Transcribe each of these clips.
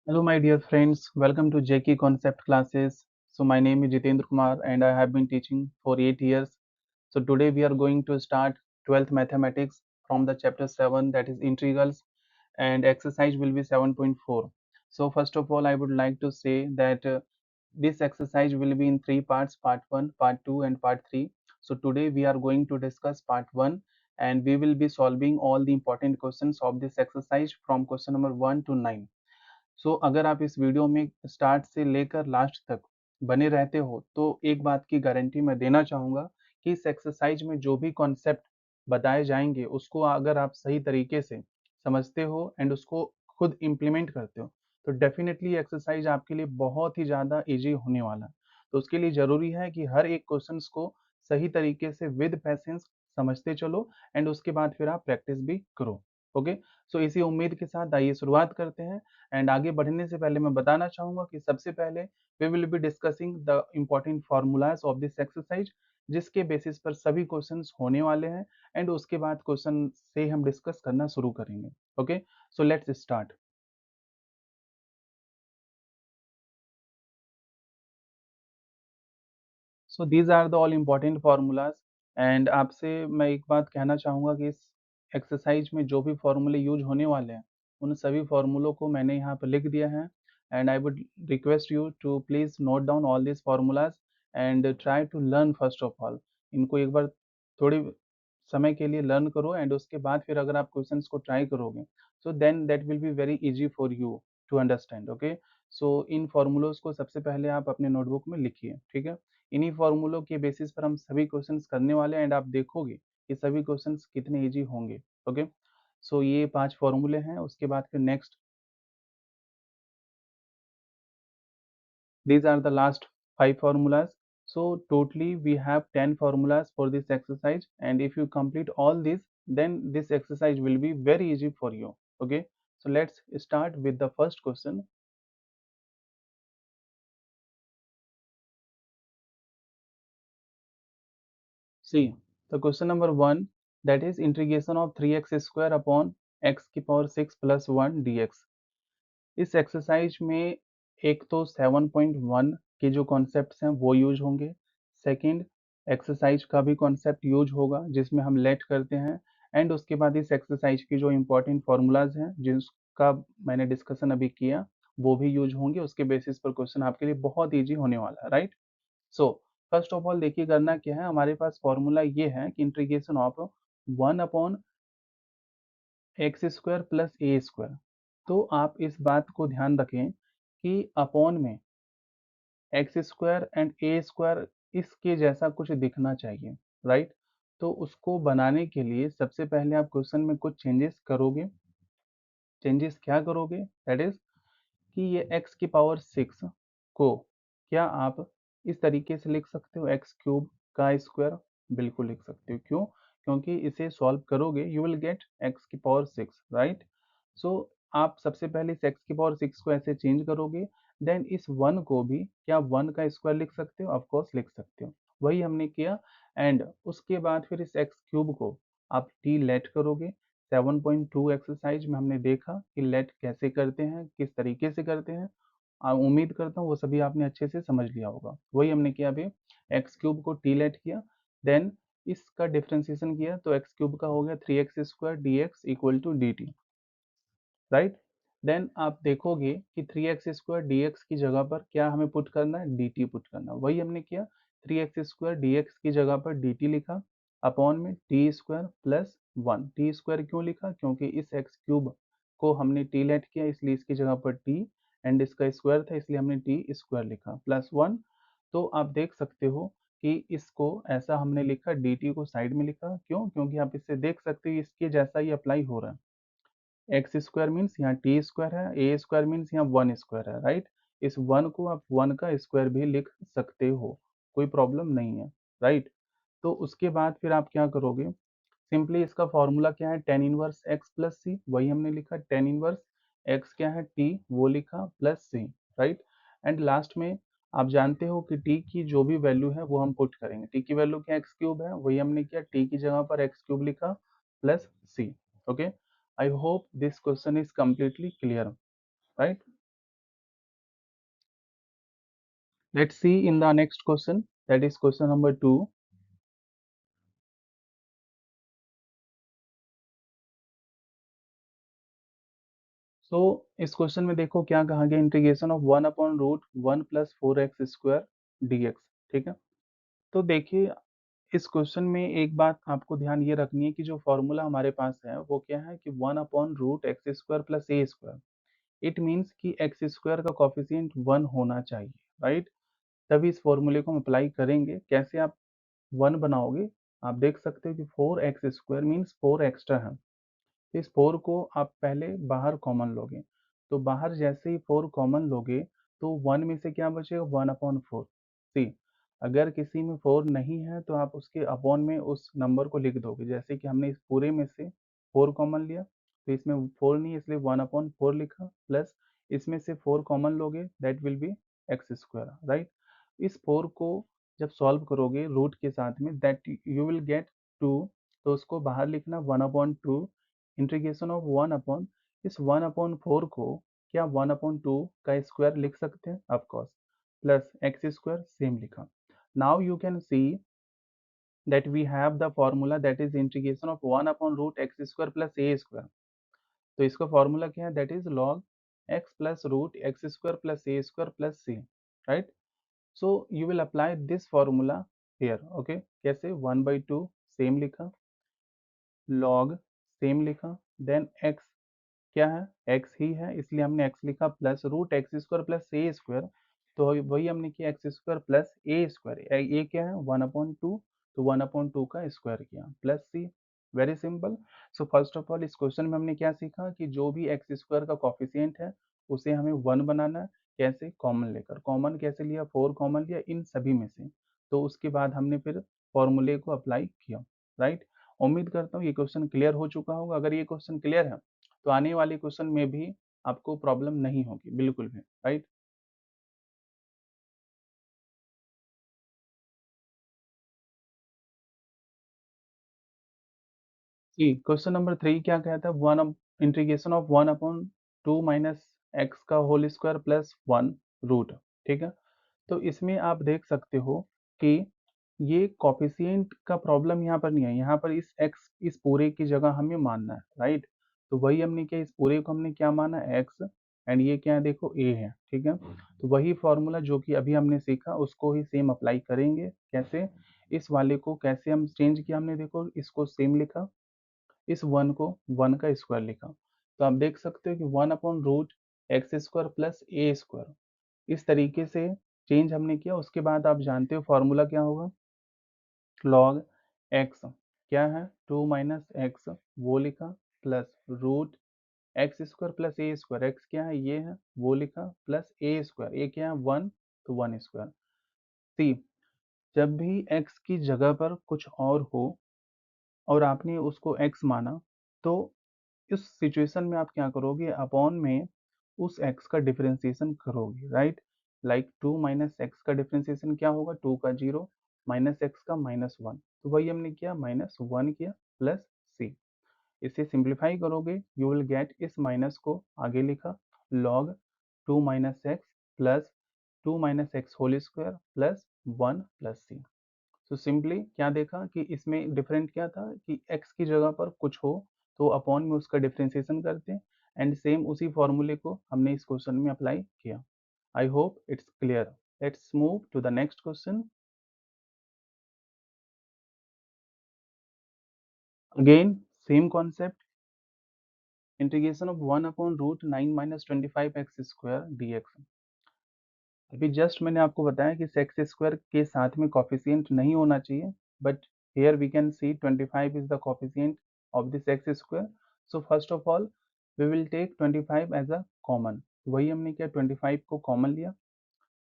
Hello, my dear friends. Welcome to JK Concept classes. So, my name is Jitendra Kumar and I have been teaching for 8 years. So, today we are going to start 12th mathematics from the chapter 7, that is integrals, and exercise will be 7.4. So, first of all, I would like to say that this exercise will be in three parts: part 1, part 2, and part 3. So, today we are going to discuss part 1 and we will be solving all the important questions of this exercise from question number 1 to 9. अगर आप इस video में start से लेकर last तक बने रहते हो तो एक बात की गारंटी मैं देना चाहूँगा कि इस एक्सरसाइज में जो भी कॉन्सेप्ट बताए जाएंगे उसको अगर आप सही तरीके से समझते हो एंड उसको खुद इम्प्लीमेंट करते हो तो डेफिनेटली एक्सरसाइज आपके लिए बहुत ही ज़्यादा ईजी होने वाला है। तो उसके लिए ज़रूरी है कि हर एक क्वेश्चंस को सही तरीके से विद पैसेंस समझते चलो एंड उसके बाद फिर आप प्रैक्टिस भी करो। ओके, सो इसी उम्मीद के साथ आइए शुरुआत करते हैं। एंड आगे बढ़ने से पहले मैं बताना चाहूंगा कि सबसे पहले we will be discussing the important formulas of this exercise, जिसके बेसिस पर सभी क्वेश्चंस होने वाले हैं एंड उसके बाद क्वेश्चन से हम डिस्कस करना शुरू करेंगे। Okay, so let's start. So these are the all important formulas and आपसे मैं एक बात कहना चाहूँगा कि इस एक्सरसाइज में जो भी फार्मूले यूज होने वाले हैं उन सभी फार्मूलों को मैंने यहाँ पर लिख दिया है and I would request you to please note down all this formulas and try to learn first of all. इनको एक बार थोड़ी समय के लिए लर्न करो एंड उसके बाद फिर अगर आप क्वेश्चंस को ट्राई करोगे so then that will be very easy for you to understand. Okay, so इन फार्मूलोज को सबसे पहले आप अपने नोटबुक में लिखिए, ठीक है। इन्हीं फॉर्मूलों के बेसिस पर हम सभी क्वेश्चंस करने वाले हैं एंड आप देखोगे कि सभी क्वेश्चंस कितने इजी होंगे। ओके, सो ये 5 फॉर्मूले हैं। उसके बाद फिर next, these are the last 5 formulas. So totally we have 10 formulas for this exercise, and if you complete all these then this exercise will be very easy for you. Okay, so let's start with the first question. See, the question number 1, that is integration of 3x square upon x की power 6 plus 1 dx। इस exercise में एक तो 7.1 के जो concepts हैं वो use होंगे। सेकंड, एक्सरसाइज का भी कॉन्सेप्ट यूज होगा जिसमें हम लेट करते हैं एंड उसके बाद इस एक्सरसाइज की जो इंपॉर्टेंट फार्मूलाज हैं जिसका मैंने डिस्कशन अभी किया वो भी यूज होंगे। उसके बेसिस पर क्वेश्चन आपके लिए बहुत ईजी होने वाला है, right. So first of all देखिए करना क्या है, हमारे पास फॉर्मूला ये है कि integration of 1 upon x square plus a square. तो आप इस बात को ध्यान रखें कि अपॉन में x square and A square इसके जैसा कुछ दिखना चाहिए, राइट। तो उसको बनाने के लिए सबसे पहले आप क्वेश्चन में कुछ चेंजेस करोगे। चेंजेस क्या करोगे, दैट इज कि ये एक्स की पावर 6 को क्या आप इस तरीके से लिख सकते हो, एक्स क्यूब का स्क्वायर। बिल्कुल लिख सकते हो, क्यों? क्योंकि इसे सॉल्व करोगे यू विल गेट एक्स की पावर 6, राइट। सो आप सबसे पहले इस एक्स की पावर 6 को ऐसे चेंज करोगे, देन इस 1 को भी क्या 1 का स्क्वायर लिख सकते हो, ऑफकोर्स लिख सकते हो। वही हमने किया एंड उसके बाद फिर इस एक्स क्यूब को आप टी लेट करोगे। 7.2 एक्सरसाइज में हमने देखा कि लेट कैसे करते हैं, किस तरीके से करते हैं। उम्मीद करता हूँ वो सभी आपने अच्छे से समझ लिया होगा। वही हमने किया अभी, एक्स क्यूब को टी लेट किया, देन इसका डिफ्रेंसिएशन किया तो एक्स क्यूब का हो गया 3x square d x equal to d t, right. Then आप देखोगे कि 3x स्क्वायर डी एक्स की जगह पर क्या हमें पुट करना है, डी टी पुट करना है। वही हमने किया, 3x स्क्वायर डी एक्स की जगह पर डी टी लिखा, अपॉन में T square plus 1। T square क्यों लिखा, क्योंकि इस एक्स क्यूब को हमने टी लेट किया इसलिए इसकी जगह पर टी एंड इसका स्क्वायर था इसलिए हमने टी स्क्वायर लिखा प्लस 1। तो आप देख सकते हो कि इसको ऐसा हमने लिखा, डी टी को साइड में लिखा, क्यों? क्योंकि आप इससे देख सकते हो इसके जैसा ही अप्लाई हो रहा है। एक्स स्क्वायर मीन्स यहाँ टी स्क्वायर है, ए स्क्वायर मीन्स यहाँ 1 स्क्वायर है, राइट। इस 1 को आप 1 का स्क्वायर भी लिख सकते हो, कोई प्रॉब्लम नहीं है, राइट। तो उसके बाद फिर आप क्या करोगे, सिंपली इसका फॉर्मूला क्या है, tan inverse x plus c. वही हमने लिखा, टेन इनवर्स एक्स क्या है, टी, वो लिखा plus c, right. And last में आप जानते हो कि टी की जो भी वैल्यू है वो हम पुट करेंगे। टी की वैल्यू क्या एक्स क्यूब है, वही हमने किया, टी की जगह पर एक्स क्यूब लिखा plus c. Okay, I hope this question is completely clear, right. Let's see in the next question, that is question number 2. So इस क्वेश्चन में देखो क्या कहा गया, इंटीग्रेशन ऑफ 1/√1 + 4x² dx, ठीक है। तो देखिए इस क्वेश्चन में एक बात आपको ध्यान ये रखनी है कि जो फॉर्मूला हमारे पास है वो क्या है कि 1/√x² + a²। इट मीन्स कि x² का कॉफिशिएंट 1 होना चाहिए, राइट। तभी इस फॉर्मूले को हम अप्लाई करेंगे। कैसे आप 1 बनाओगे, आप देख सकते हो कि 4x² मीन्स 4 एक्स्ट्रा है। इस 4 को आप पहले बाहर कॉमन लोगे, तो बाहर जैसे ही 4 कॉमन लोगे तो 1 में से क्या बचेगा, 1/4। सी, अगर किसी में 4 नहीं है तो आप उसके अपॉन में उस नंबर को लिख दोगे। जैसे कि हमने इस पूरे में से 4 कॉमन लिया, तो इसमें 4 नहीं है इसलिए 1/4 लिखा, प्लस इसमें से 4 कॉमन लोगे that will B x², right. इस 4 को जब सॉल्व करोगे रूट के साथ में दैट यू विल गेट 2, तो उसको बाहर लिखना 1/2, इंटीग्रेशन ऑफ 1 इस 1/4 को क्या 1/2 का स्क्वायर लिख सकते हैं, ऑफकोर्स, प्लस x² सेम लिखा। Now you can see that we have the formula that is integration of 1/√x² + a²। तो इसका फॉर्मूला क्या है, that is log x plus root x² plus a² plus c, right. So you will apply this formula here, okay. कैसे, 1/2 same लिखा, log same लिखा, then x क्या है, x ही है इसलिए हमने x लिखा, प्लस √x² प्लस a², तो वही हमने किया x² प्लस a²। ये क्या है 1/2, तो 1/2 का स्क्वायर किया, plus c। Very simple. So first of all इस क्वेश्चन में हमने क्या सीखा कि जो भी x² का कॉफिशिएंट है उसे हमें 1 बनाना है। कैसे, कॉमन लेकर। कॉमन कैसे लिया, 4 कॉमन लिया इन सभी में से, तो उसके बाद हमने फिर फॉर्मूले को अप्लाई किया, राइट। उम्मीद करता हूँ ये क्वेश्चन क्लियर हो चुका होगा। अगर ये क्वेश्चन क्लियर है तो आने वाले क्वेश्चन में भी आपको प्रॉब्लम नहीं होगी बिल्कुल भी, राइट। जी, क्वेश्चन नंबर 3 क्या कहता है, one integration of 1/2 minus x का होल स्क्वायर प्लस 1 रूट, ठीक है। तो इसमें आप देख सकते हो कि ये कॉफिशिएंट का प्रॉब्लम यहाँ पर नहीं है, यहाँ पर इस एक्स इस पूरे की जगह हमें मानना है, राइट। तो वही हमने किया, इस पूरे को हमने क्या माना, एक्स, एंड ये क्या है देखो ए है, ठीक है। तो वही फॉर्मूला जो कि अभी हमने सीखा उसको ही सेम अप्लाई करेंगे। कैसे, इस वाले को कैसे हम चेंज किया, हमने देखो इसको सेम लिखा, इस 1 को 1 का स्क्वायर लिखा, तो आप देख सकते हो कि 1/√x² प्लस a², इस तरीके से चेंज हमने किया। उसके बाद आप जानते हो फॉर्मूला क्या होगा, log x क्या है 2 माइनस एक्स, वो लिखा, plus root x² plus a², x क्या है ये है वो लिखा, प्लस a², a क्या है 1, तो 1²। सी, जब भी x की जगह पर कुछ और हो और आपने उसको x माना, तो इस सिचुएशन में आप क्या करोगे, अपॉन में उस x का डिफरेंशिएशन करोगे, राइट। लाइक 2 माइनस एक्स का डिफरेंशिएशन क्या होगा, 2 का 0 माइनस एक्स का -1, तो वही हमने किया, -1 किया, प्लस c। इसे सिंप्लीफाई करोगे यू विल गेट, इस माइनस को आगे लिखा, log 2 minus x plus 2 minus x whole square plus 1 plus c। तो सिंपली क्या देखा कि इसमें डिफरेंट क्या था कि x की जगह पर कुछ हो तो अपॉन में उसका डिफरेंशिएशन करते हैं, एंड सेम उसी फॉर्मूले को हमने इस क्वेश्चन में अप्लाई किया। I hope it's clear. Let's move to the next question. Again same concept, integration of 1/√9 minus 25x² dx। अभी जस्ट मैंने आपको बताया कि सेक्स स्क्वायर के साथ में कॉफिशिएंट नहीं होना चाहिए, but here we can see 25 is the coefficient of this x square, so first of all we will take 25 as a common। वही हमने किया, 25 को कॉमन लिया,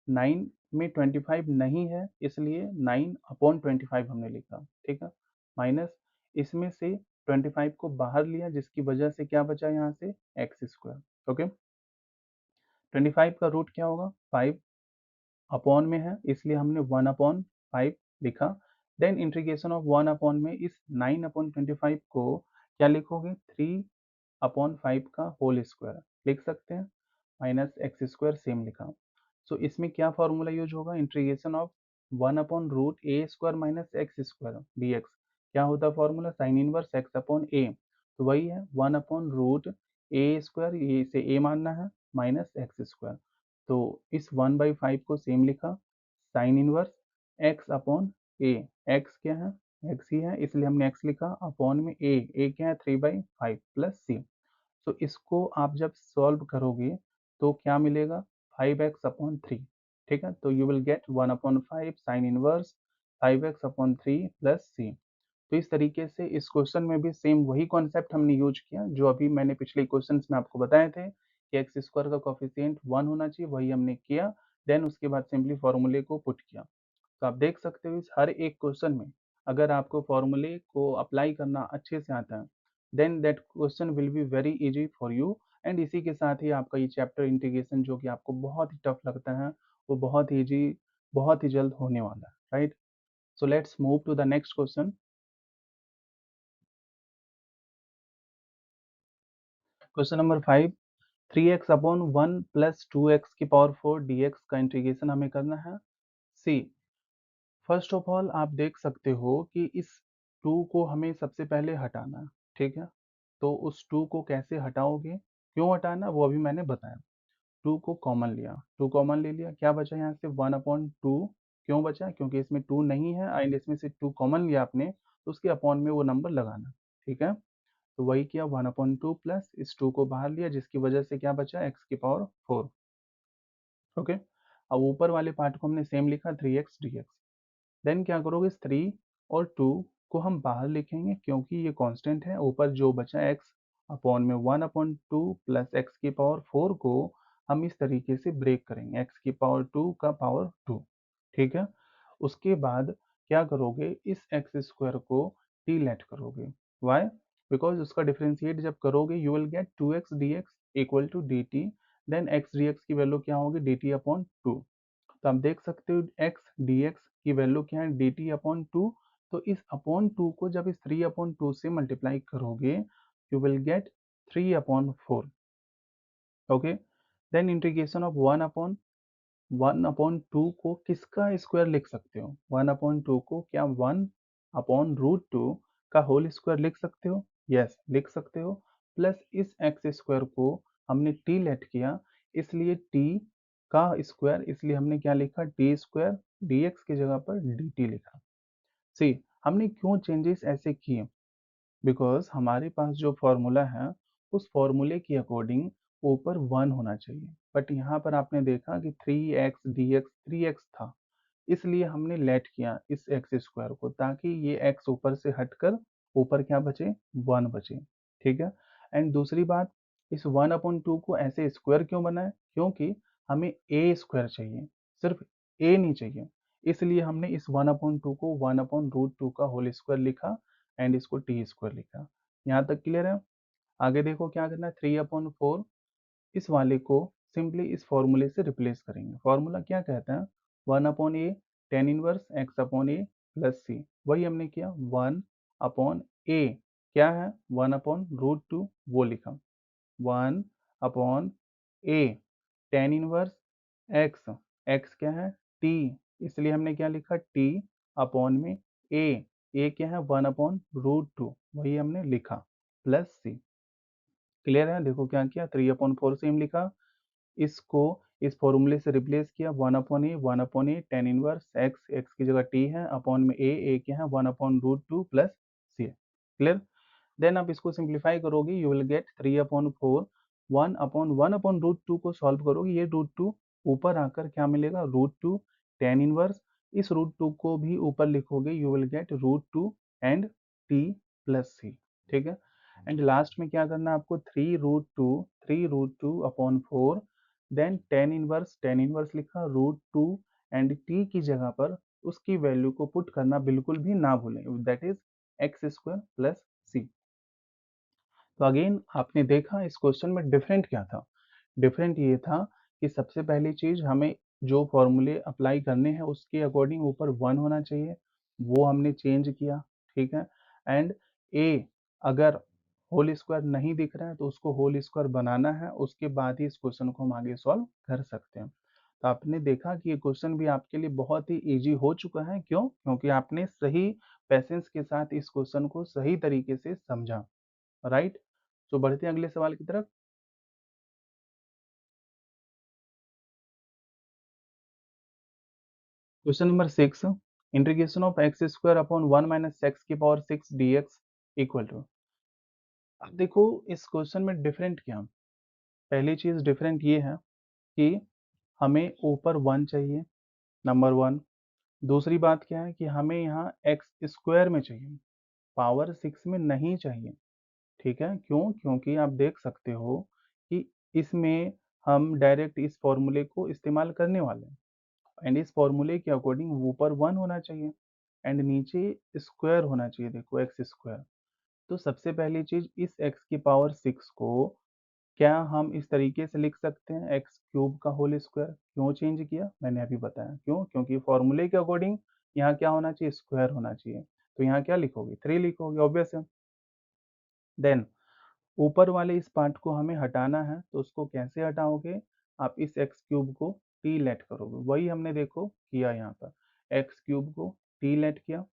9 में 25 नहीं है इसलिए 9/25 हमने लिखा, ठीक है, माइनस इसमें से 25 को बाहर लिया जिसकी वजह से क्या बचा यहाँ से, x², ओके। 25 का रूट क्या होगा, 5, अपॉन में है इसलिए हमने 1/5 लिखा। देन इंटीग्रेशन ऑफ 1 में इस 9/25 को क्या लिखोगे, 3/5 का होल स्क्वायर लिख सकते हैं, माइनस x² सेम लिखा। सो इसमें क्या फॉर्मूला यूज होगा, integration of 1/√a² minus x² dx। क्या होता है फॉर्मूला, साइन इनवर्स x/a। तो वही है 1/√a², ये इसे a मानना है, माइनस x²। तो इस 1/5 को सेम लिखा, साइन इनवर्स x/a। x क्या है, x ही है, इसलिए हमने x लिखा, अपॉन में a क्या है 3/5 प्लस c। तो इसको आप जब सॉल्व करोगे तो क्या मिलेगा, 5x/3। ठीक है, तो you will gate 1/5 sine inverse 5x/3 plus c। तो इस तरीके से इस क्वेश्चन में भी सेम वही कॉन्सेप्ट हमने यूज किया जो अभी मैंने पिछले क्वेश्चन में आपको बताए थे कि x² का कोफिशिएंट 1 होना चाहिए, वही हमने किया। देन उसके बाद सिंपली फॉर्मूले को पुट किया। तो आप देख सकते हो इस हर एक क्वेश्चन में अगर आपको फॉर्मूले को अप्लाई करना अच्छे से आता है, then that question will be very easy for you. And इसी के साथ ही आपका ये चैप्टर इंटीग्रेशन जो कि आपको बहुत ही टफ लगता है, वो बहुत ही इजी, बहुत ही जल्द होने वाला है, right. So let's move to the next question. Question number 5, 3x/1 plus 2x⁴ dx का इंटीग्रेशन हमें करना है। सी, फर्स्ट ऑफ ऑल आप देख सकते हो कि इस 2 को हमें सबसे पहले हटाना है, ठीक है। तो उस 2 को कैसे हटाओगे, क्यों हटाना वो अभी मैंने बताया। 2 को कॉमन लिया, 2 कॉमन ले लिया, क्या बचा यहाँ से 1/2। क्यों बचा, क्योंकि इसमें 2 नहीं है एंड इसमें से 2 कॉमन लिया आपने, तो उसके अपॉन में वो नंबर लगाना, ठीक है। तो वही किया 1/2 प्लस इस 2 को बाहर लिया, जिसकी वजह से क्या बचा x⁴। ओके, अब ऊपर वाले पार्ट को हमने सेम लिखा 3x dx। देन क्या करोगे, इस 3 और 2 को हम बाहर लिखेंगे क्योंकि ये कांस्टेंट है। ऊपर जो बचा x अपॉन में 1/2 प्लस x⁴ को हम इस तरीके से ब्रेक करेंगे, x⁴ का पावर 2, ठीक है। उसके बाद क्या करोगे, इस x² को t लेट करोगे। वाई, बिकॉज उसका डिफ्रेंशिएट जब करोगे you will get 2x dx equal to dt। Then x dx की वैल्यू क्या होगी, dt/2। तो आप देख सकते हो x dx की वैल्यू क्या है, dt/2। तो इस अपॉन 2 को जब इस 3/2 से मल्टीप्लाई करोगे you will get 3/4। Okay, then integration of 1/2 को किसका स्क्वायर लिख सकते हो, 1/2 को क्या 1/√2 का होल स्क्वायर लिख सकते हो, यस लिख सकते हो। प्लस इस x² को हमने t लेट किया, इसलिए t का स्क्वायर, इसलिए हमने क्या लिखा t² dx की जगह पर dt लिखा। सी, हमने क्यों चेंजेस ऐसे किए, बिकॉज हमारे पास जो फॉर्मूला है उस फॉर्मूले के अकॉर्डिंग ऊपर 1 होना चाहिए, बट यहाँ पर आपने देखा कि 3x dx 3x था, इसलिए हमने लेट किया इस x² को ताकि ये x ऊपर से हटकर ऊपर क्या बचे, 1 बचे, ठीक है। एंड दूसरी बात, इस 1/2 को ऐसे स्क्वायर क्यों बनाए, क्योंकि हमें a² चाहिए, सिर्फ a नहीं चाहिए, इसलिए हमने इस 1/2 को 1/√2 का होल स्क्वायर लिखा एंड इसको t² लिखा। यहाँ तक क्लियर है। आगे देखो क्या करना है, 3/4 इस वाले को सिंपली इस फॉर्मूले से रिप्लेस करेंगे। फॉर्मूला क्या कहता है, 1/a tan inverse x/a plus c। वही हमने किया, 1/a क्या है 1/√2 वो लिखा, 1/a tan inverse x, x क्या है t, इसलिए हमने क्या लिखा t अपॉन में a क्या है 1/√2 वही हमने लिखा, प्लस c। क्लियर है, देखो क्या किया, 3/4 सेम लिखा, इसको इस फॉर्मूले से रिप्लेस किया, 1/a tan inverse x, x की जगह t है, अपॉन में a क्या है 1/√2 प्लस c है। क्लियर, देन आप इसको सिंप्लीफाई करोगे यू विल गेट 3/4। 1/1/√2 को सॉल्व करोगे, ये √2 ऊपर आकर क्या मिलेगा, √2 tan इनवर्स, इस √2 को भी ऊपर लिखोगे you will gate √2 and t plus c, ठीक है। एंड लास्ट में क्या करना है आपको, 3√2 देन tan इनवर्स लिखा, √2 एंड t की जगह पर उसकी वैल्यू को पुट करना बिल्कुल भी ना भूलें, that is x² plus c। तो अगेन आपने देखा इस क्वेश्चन में डिफरेंट क्या था, डिफरेंट ये था कि सबसे पहली चीज हमें जो फॉर्मूले अप्लाई करने हैं उसके अकॉर्डिंग ऊपर 1 होना चाहिए, वो हमने चेंज किया, ठीक है। एंड a अगर होल स्क्वायर नहीं दिख रहा है तो उसको होल स्क्वायर बनाना है, उसके बाद ही इस क्वेश्चन को हम आगे सॉल्व कर सकते हैं। तो आपने देखा कि ये क्वेश्चन भी आपके लिए बहुत ही ईजी हो चुका है। क्यों? क्योंकि आपने सही पेशेंस के साथ इस क्वेश्चन को सही तरीके से समझा। राइट? तो बढ़ते हैं अगले सवाल की तरफ। Question number 6, integration of x square upon 1 minus x की पावर 6 dx इक्वल टू। अब देखो इस क्वेश्चन में डिफरेंट क्या, पहली चीज डिफरेंट ये है कि हमें ऊपर 1 चाहिए, नंबर 1। दूसरी बात क्या है कि हमें यहाँ एक्स स्क्वायर में चाहिए, पावर 6 में नहीं चाहिए। ठीक है, क्यों? क्योंकि आप देख सकते हो कि इसमें हम डायरेक्ट इस फॉर्मूले को इस्तेमाल करने वाले हैं, एंड इस फॉर्मूले के अकॉर्डिंग ऊपर 1 होना चाहिए एंड नीचे स्क्वायर होना चाहिए। देखो एक्स स्क्वायर। तो सबसे पहली चीज, इस एक्स की पावर 6 को क्या हम इस तरीके से लिख सकते हैं, एक्स क्यूब का होल स्क्वायर। क्यों चेंज किया मैंने अभी बताया। क्यों? क्योंकि फॉर्मूले के अकॉर्डिंग यहाँ क्या होना चाहिए, स्क्वायर होना चाहिए। तो यहाँ क्या लिखोगे, 3 लिखोगे, ऑब्वियस है। देन ऊपर वाले इस पार्ट को हमें हटाना है, तो उसको कैसे हटाओगे, आप इस एक्स क्यूब को टी लेट करोगे। वही हमने देखो किया यहाँ पर, एक्स क्यूब को टी लेट किया,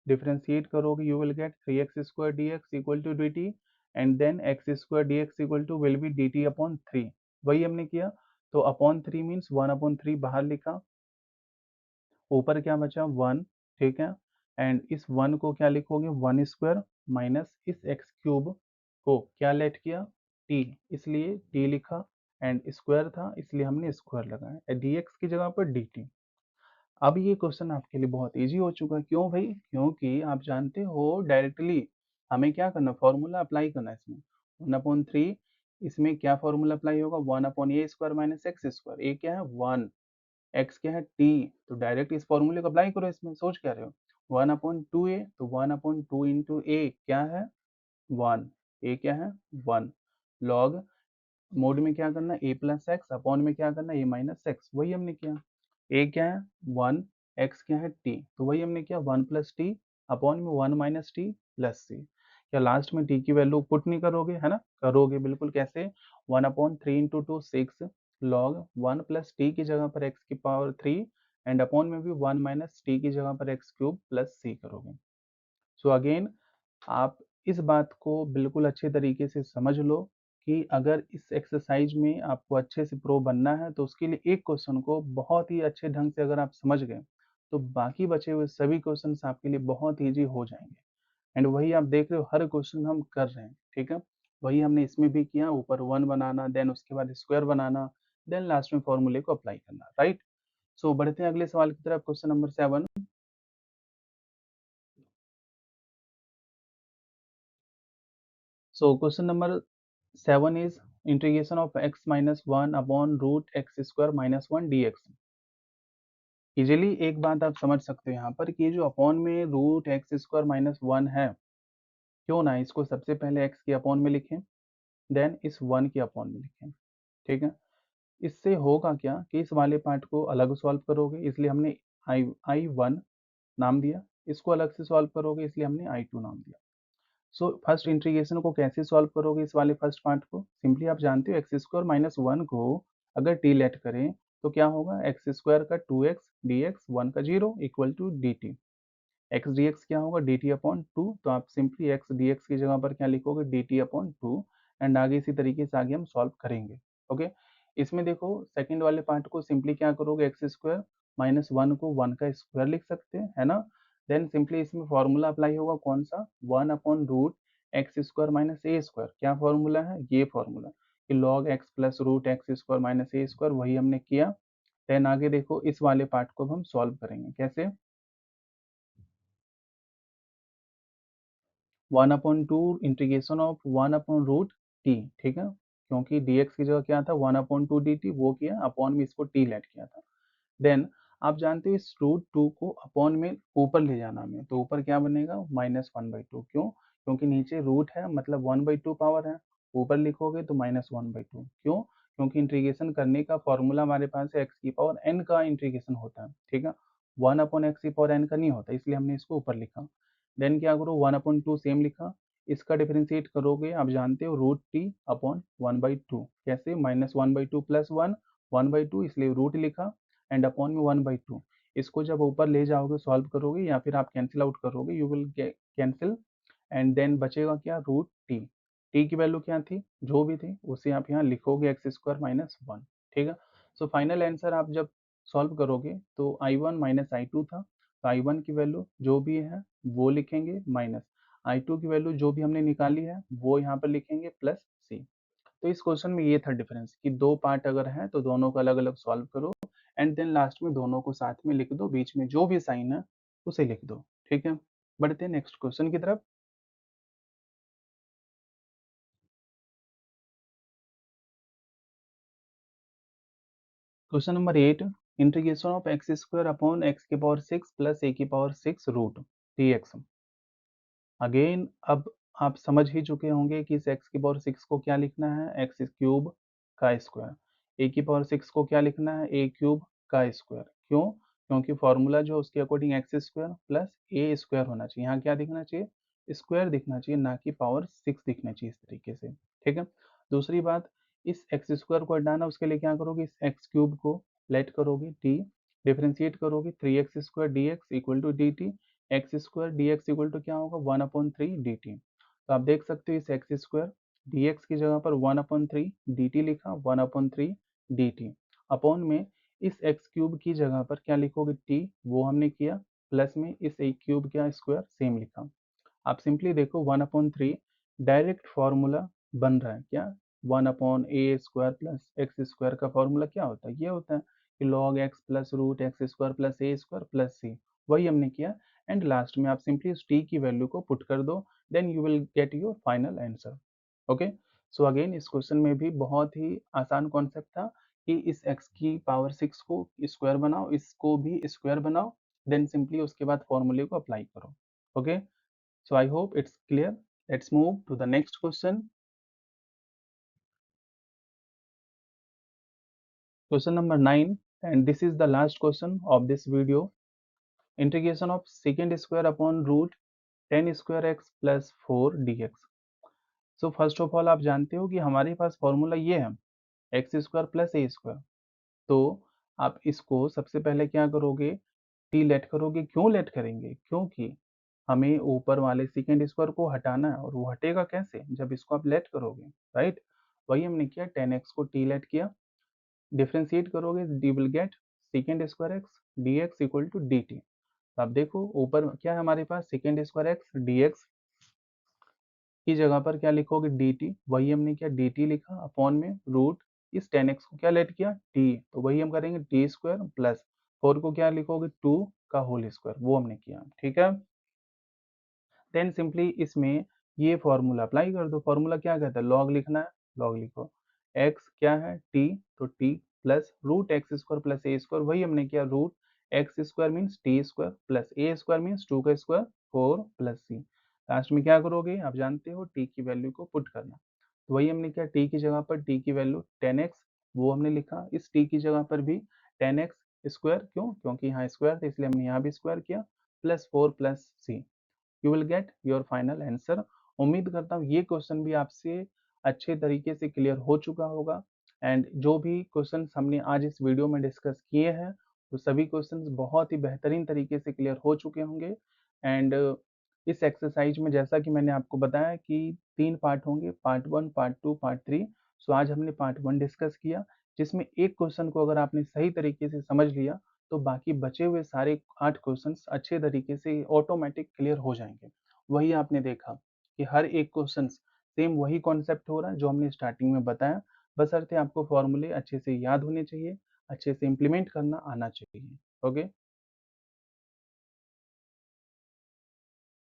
डिफरेंशिएट करोगे, you will get 3x square dx equal to dt, and then x square dx equal to will be dt upon 3। वही हमने किया। तो अपॉन 3 मीन्स 1/3 बाहर लिखा, ऊपर क्या बचा 1। ठीक है, एंड इस 1 को क्या लिखोगे, 1 स्क्वायर माइनस इस एक्स क्यूब को क्या लेट किया, टी, इसलिए टी लिखा, एंड स्क्वायर था इसलिए हमने स्क्वायर लगाया, dx की जगह पर dt। अब ये क्वेश्चन आपके लिए बहुत इजी हो चुका है। क्यों भाई? क्योंकि आप जानते हो डायरेक्टली हमें क्या करना, फॉर्मूला अप्लाई करना है इसमें। 1/3, इसमें क्या फॉर्मूला अप्लाई होगा, 1/a square minus x square. A क्या है 1, एक्स क्या है टी, तो डायरेक्ट इस फॉर्मूले को अप्लाई करो इसमें। सोच क्या रहे हो, 1/2a, तो 1/2 इंटू ए क्या है 1, ए क्या है 1, लॉग मोड में क्या करना, ए प्लस एक्स, अपॉन में क्या करना, ए माइनस एक्स। वही हमने किया। ए क्या है 1, एक्स क्या है टी, तो वही हमने किया 1 प्लस टी अपॉन में 1 माइनस टी प्लस सी। क्या लास्ट में टी की वैल्यू पुट नहीं करोगे, है ना? करोगे बिल्कुल। कैसे, 1/3 into two 6 log 1 plus T की जगह पर एक्स की पावर 3, एंड अपॉन में भी 1 माइनस टी की जगह पर एक्स क्यूब प्लस सी करोगे। सो अगेन आप इस बात को बिल्कुल अच्छे तरीके से समझ लो कि अगर इस एक्सरसाइज में आपको अच्छे से प्रो बनना है, तो उसके लिए एक क्वेश्चन को बहुत ही अच्छे ढंग से अगर आप समझ गए, तो बाकी बचे हुए सभी क्वेश्चंस आपके लिए बहुत ईजी हो जाएंगे। एंड वही आप देख रहे हो हर क्वेश्चन हम कर रहे हैं। ठीक है, वही हमने इसमें भी किया, ऊपर 1 बनाना, देन उसके बाद स्क्वायर बनाना, देन लास्ट में फॉर्मूले को अप्लाई करना। राइट? सो बढ़ते हैं अगले सवाल की तरफ, question number 7। So question number 7 is integration of x minus 1 upon root x square minus 1 dx। Easily एक बात आप समझ सकते हो यहाँ पर कि जो अपॉन में रूट एक्स स्क्वायर माइनस 1 है, क्यों ना इसको सबसे पहले x के अपॉन में लिखें, देन इस 1 के अपॉन में लिखें। ठीक है, इससे होगा क्या कि इस वाले पार्ट को अलग सॉल्व करोगे, इसलिए हमने I1 नाम दिया, इसको अलग से सॉल्व करोगे इसलिए हमने I2 नाम दिया। सो फर्स्ट इंटीग्रेशन को कैसे सॉल्व करोगे, इस वाले फर्स्ट पार्ट को सिंपली आप जानते हो एक्स स्क्वायर माइनस 1 को अगर टी लेट करें तो क्या होगा, एक्स स्क्वायर का 2x dx 1 का 0 equal to d t. X d x क्या होगा, डी टी अपॉन 2, तो आप सिंपली एक्स डी एक्स की जगह पर क्या लिखोगे, डी टी अपॉन 2, एंड आगे इसी तरीके से आगे हम सॉल्व करेंगे। ओके, इसमें देखो सेकंड वाले पार्ट को सिंपली क्या करोगे, एक्स स्क्वायर माइनस 1 को 1 का स्क्वायर लिख सकते हैं, है ना? देन सिंपली इसमें फॉर्मूला अप्लाई होगा कौन सा, 1/रूट x square minus a square. क्या फॉर्मूला है, ये फॉर्मूला कि log x plus root x square minus a square, वही हमने किया। देन आगे देखो इस वाले पार्ट को हम सॉल्व करेंगे कैसे, 1/2 इंटीग्रेशन ऑफ 1/रूट टी। ठीक है, क्योंकि dx की जगह क्या था 1/2 dt, वो किया, अपॉन में इसको t लेट किया था। देन आप जानते हो इस रूट 2 को अपॉन में ऊपर ले जाना हमें, तो ऊपर क्या बनेगा -1/2। क्यों? क्योंकि नीचे रूट है मतलब 1/2 पावर है, ऊपर लिखोगे तो -1/2। क्यों? क्योंकि इंटीग्रेशन करने का फॉर्मूला हमारे पास है एक्स की पावर n का इंटीग्रेशन होता है। ठीक है, 1/x की पावर n का नहीं होता, इसलिए हमने इसको ऊपर लिखा। देन क्या करो, 1/2 सेम लिखा, इसका डिफरेंशिएट करोगे, आप जानते हो रूट टी अपॉन 1/2। कैसे, -1/2 प्लस 1 1/2, इसलिए रूट लिखा एंड अपॉन में 1/2। इसको जब ऊपर ले जाओगे सॉल्व करोगे या फिर आप कैंसिल आउट करोगे, you will cancel and then बचेगा क्या, रूट टी। टी की वैल्यू क्या थी, जो भी थी उसे आप यहाँ लिखोगे एक्स स्क्वायर माइनस 1। ठीक है, सो फाइनल आंसर आप जब सॉल्व करोगे तो I1 माइनस I2 था, तो I1 की वैल्यू जो भी है वो लिखेंगे माइनस I2 की वैल्यू जो भी हमने निकाली है वो यहाँ पर लिखेंगे प्लस सी। तो इस क्वेश्चन में ये था डिफरेंस कि दो पार्ट अगर है तो दोनों को अलग अलग सॉल्व करो एंड देन लास्ट में दोनों को साथ में लिख दो, बीच में जो भी साइन है उसे लिख दो। ठीक है, बढ़ते हैं नेक्स्ट क्वेश्चन की तरफ। Question number 8, integration of x square upon x की पावर 6 प्लस ए की पावर 6 रूट dx। अगेन अब आप समझ ही चुके होंगे कि इस एक्स की पावर 6 को क्या लिखना है, एक्स क्यूब का स्क्वायर। ए की पावर 6 को क्या लिखना है, ए क्यूब का स्क्वायर। क्यों, क्योंकि फॉर्मूला जो उसके according x square plus a square होना चाहिए। यहाँ क्या दिखना चाहिए, स्क्वायर दिखना चाहिए, ना कि पावर 6 दिखना चाहिए इस तरीके से। ठीक है, दूसरी बात, इस एक्स स्क्वायर को हटाना, उसके लिए क्या करोगे, इस एक्स क्यूब को लेट करोगे टी, डिफ्रेंशिएट करोगे 3x square d x equal to d t. X square d x equal to क्या होगा, 1/3 डी टी। तो आप देख सकते हो इस एक्स स्क्वायर डी एक्स की जगह पर 1/3 डी टी लिखा, 1/3 डी टी अपॉन में इस एक्स क्यूब की जगह पर क्या लिखोगे टी, वो हमने किया, प्लस में इस एक क्यूब का स्क्वायर सेम लिखा। आप सिंपली देखो 1/3 डायरेक्ट फॉर्मूला बन रहा है क्या, 1/a² प्लस एक्स स्क्वायर का फॉर्मूला क्या होता है, ये होता है कि log x plus root x square plus a square plus c. वही हमने किया एंड लास्ट में आप सिंपली उस टी की वैल्यू को पुट कर दो, then you will get your final answer. Okay, so again इस क्वेश्चन में भी बहुत ही आसान कॉन्सेप्ट था कि इस x की पावर 6 को स्क्वायर बनाओ, इसको भी स्क्वायर बनाओ, देन सिंपली उसके बाद फॉर्मूले को अप्लाई करो। Okay, so I hope it's clear. Let's move to the next question. Question number 9, and this is the last question of this video. Integration of secant square upon root 10 square x plus 4 dx. So first of all आप जानते हो कि हमारे पास formula ये है x square plus a square. तो आप इसको सबसे पहले क्या करोगे, टी लेट करोगे। क्यों लेट करेंगे, क्योंकि हमें ऊपर वाले सेकेंड स्क्वायर को हटाना है, और वो हटेगा कैसे, जब इसको आप लेट करोगे, राइट। वही हमने किया, 10x को टी लेट किया, डिफ्रेंशिएट करोगे we will get second square x d x equal to d t. अब देखो ऊपर क्या है हमारे पास, second square x d x की जगह पर क्या लिखोगे डी टी, वही हमने किया, डी टी लिखा अपॉन में रूट इस 10x को क्या लेट किया टी, तो वही हम करेंगे टी स्क्वायर प्लस 4 को क्या लिखोगे 2 का होल स्क्वायर, वो हमने किया। ठीक है, देन सिंपली इसमें ये फॉर्मूला अप्लाई कर दो। फॉर्मूला क्या कहता है, लॉग लिखना है, लॉग लिखो, एक्स क्या है टी, तो t plus root x square plus a square, वही हमने किया, root x square means t square plus a square means 2 का स्क्वायर 4 प्लस सी। लास्ट में क्या करोगे, आप जानते हो टी की वैल्यू को पुट करना, तो वही हमने किया, टी की जगह पर टी की वैल्यू 10x वो हमने लिखा, इस टी की जगह पर भी 10x स्क्वायर, क्यों, क्योंकि यहाँ स्क्वायर था इसलिए हमने यहाँ भी स्क्वायर किया, plus 4 plus c, you will get your final answer. उम्मीद करता हूँ ये क्वेश्चन भी आपसे अच्छे तरीके से क्लियर हो चुका होगा। एंड जो भी क्वेश्चन हमने आज इस वीडियो में डिस्कस किए हैं तो सभी क्वेश्चन बहुत ही बेहतरीन तरीके से क्लियर हो चुके होंगे। एंड इस एक्सरसाइज में जैसा कि मैंने आपको बताया कि 3 पार्ट होंगे, पार्ट 1, पार्ट 2, पार्ट 3। सो आज हमने पार्ट 1 डिस्कस किया, जिसमें एक क्वेश्चन को अगर आपने सही तरीके से समझ लिया तो बाकी बचे हुए सारे 8 क्वेश्चंस अच्छे तरीके से ऑटोमेटिक क्लियर हो जाएंगे। वही आपने देखा कि हर एक क्वेश्चन सेम वही कॉन्सेप्ट हो रहा है जो हमने स्टार्टिंग में बताया, बशर्ते आपको फॉर्मूले अच्छे से याद होने चाहिए, अच्छे से इम्प्लीमेंट करना आना चाहिए। Okay,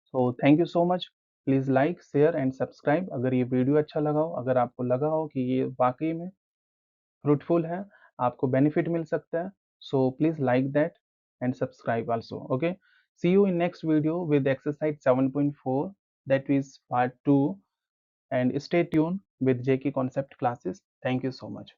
so thank you so much. Please like share and subscribe अगर ये वीडियो अच्छा लगा हो, अगर आपको लगा हो कि ये वाकई में फ्रूटफुल है, आपको बेनिफिट मिल सकता है, so please like that and subscribe also. Okay, see you in next video with exercise 7.4, that is part 2, and stay tuned with JK concept classes. Thank you so much.